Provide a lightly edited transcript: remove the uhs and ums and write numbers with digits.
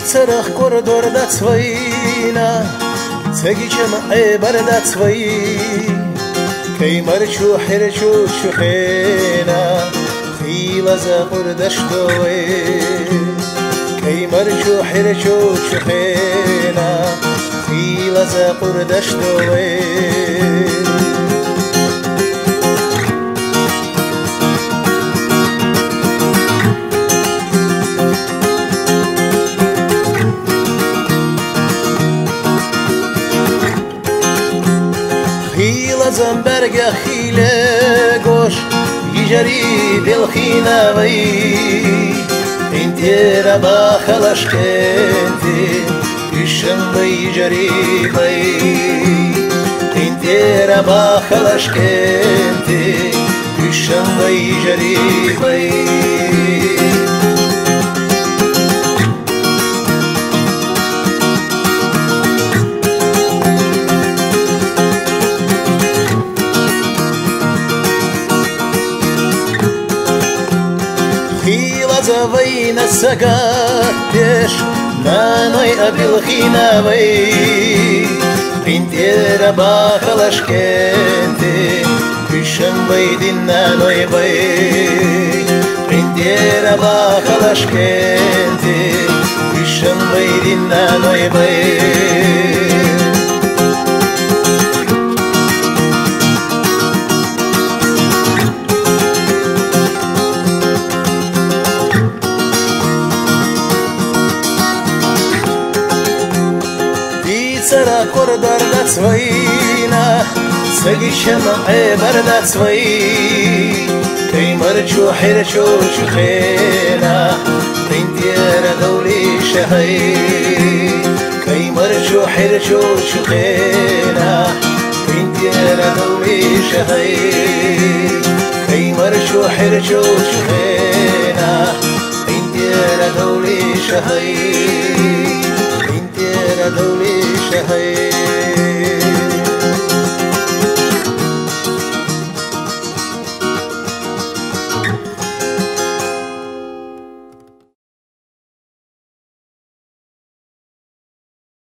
Царах коридор да цвайна, цеги чемай барда цвай, кей марчу херчу шухена, خيلا زاقر دشتوي كي مرجو حرجو شخينا خيلا زاقر دشتوي خيلا زنبرقة خيلا قوش يجري بالخيناوي انتي ربا خلشكنتي الشنبي يجري بي انتي ربا خلشكنتي الشنبي يجري بي زوين السقاتش نانوي أبي الخيناوي انتي ربا خلشكنتي بشن بيدين نانوي بي انتي ربا خلشكنتي بشن بيدين نانوي بي سرا کوردار دسوینا سگی شمع برد سوی کی مرچو حرچو شخینا تینتیر دولی شهی کی مرچو حرچو شخینا تینتیر دولی شهی کی مرچو حرچو شخینا تینتیر دولی شهی دولي شهي